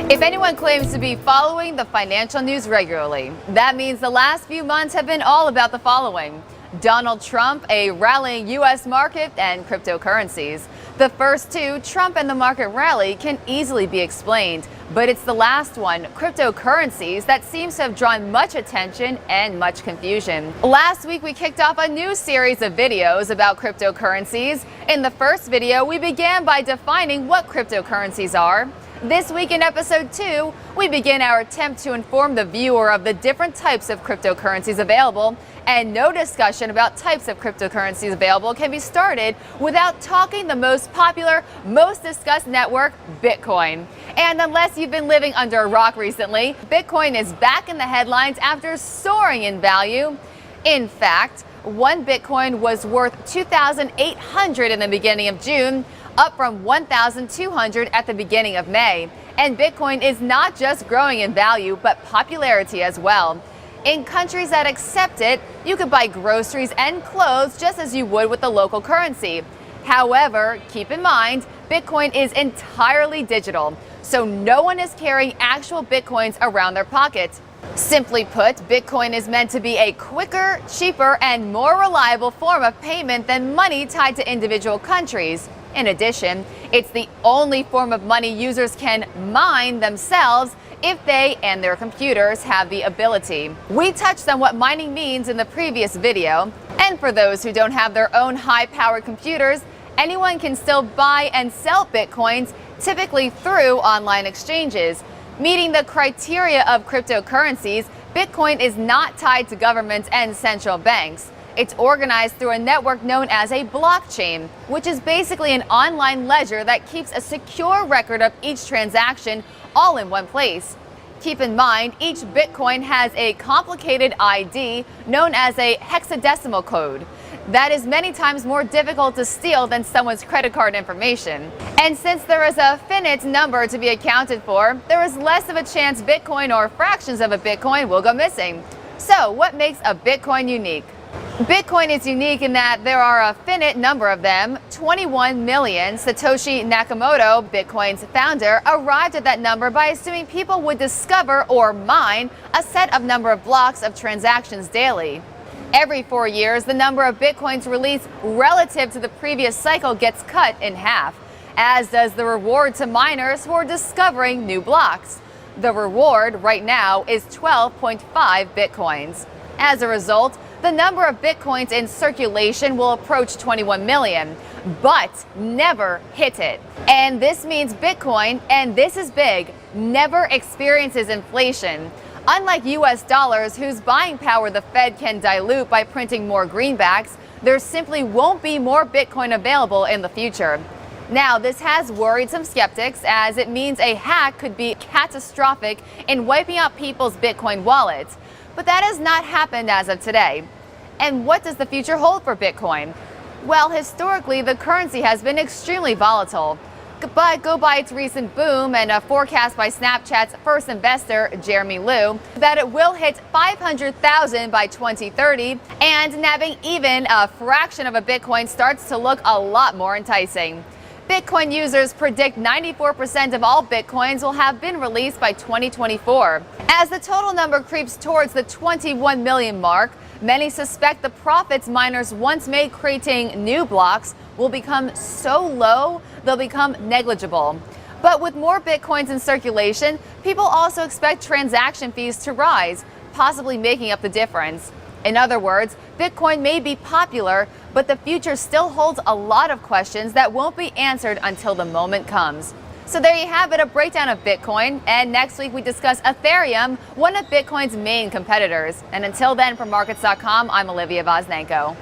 If anyone claims to be following the financial news regularly, that means the last few months have been all about the following: Donald Trump, a rallying U.S. market, and cryptocurrencies. The first two, Trump and the market rally, can easily be explained, but it's the last one, cryptocurrencies, that seems to have drawn much attention and much confusion. Last week, we kicked off a new series of videos about cryptocurrencies. In the first video, we began by defining what cryptocurrencies are. This week in episode 2, we begin our attempt to inform the viewer of the different types of cryptocurrencies available, and no discussion about types of cryptocurrencies available can be started without talking the most popular, most discussed network, Bitcoin. And unless you've been living under a rock recently, Bitcoin is back in the headlines after soaring in value. In fact, one Bitcoin was worth $2,800 in the beginning of June, up from $1,200 at the beginning of May. And Bitcoin is not just growing in value, but popularity as well. In countries that accept it, you could buy groceries and clothes just as you would with the local currency. However, keep in mind, Bitcoin is entirely digital, so no one is carrying actual Bitcoins around their pockets. Simply put, Bitcoin is meant to be a quicker, cheaper, and more reliable form of payment than money tied to individual countries. In addition, it's the only form of money users can mine themselves if they and their computers have the ability. We touched on what mining means in the previous video, and for those who don't have their own high-powered computers, anyone can still buy and sell Bitcoins, typically through online exchanges. Meeting the criteria of cryptocurrencies, Bitcoin is not tied to governments and central banks. It's organized through a network known as a blockchain, which is basically an online ledger that keeps a secure record of each transaction all in one place. Keep in mind, each Bitcoin has a complicated ID known as a hexadecimal code. That is many times more difficult to steal than someone's credit card information. And since there is a finite number to be accounted for, there is less of a chance Bitcoin or fractions of a Bitcoin will go missing. So, what makes a Bitcoin unique? Bitcoin is unique in that there are a finite number of them, 21 million. Satoshi Nakamoto, Bitcoin's founder, arrived at that number by assuming people would discover or mine a set of number of blocks of transactions daily. Every 4 years, the number of Bitcoins released relative to the previous cycle gets cut in half, as does the reward to miners for discovering new blocks. The reward right now is 12.5 Bitcoins. As a result, the number of Bitcoins in circulation will approach 21 million, but never hit it. And this means Bitcoin, and this is big, never experiences inflation. Unlike US dollars, whose buying power the Fed can dilute by printing more greenbacks, there simply won't be more Bitcoin available in the future. Now, this has worried some skeptics, as it means a hack could be catastrophic in wiping out people's Bitcoin wallets. But that has not happened as of today. And what does the future hold for Bitcoin? Well, historically, the currency has been extremely volatile. But go by its recent boom and a forecast by Snapchat's first investor, Jeremy Liu, that it will hit 500,000 by 2030, and nabbing even a fraction of a Bitcoin starts to look a lot more enticing. Bitcoin users predict 94% of all Bitcoins will have been released by 2024. As the total number creeps towards the 21 million mark, many suspect the profits miners once made creating new blocks will become so low they'll become negligible. But with more Bitcoins in circulation, people also expect transaction fees to rise, possibly making up the difference. In other words, Bitcoin may be popular, but the future still holds a lot of questions that won't be answered until the moment comes. So there you have it, a breakdown of Bitcoin. And next week we discuss Ethereum, one of Bitcoin's main competitors. And until then, from Markets.com, I'm Olivia Voznenko.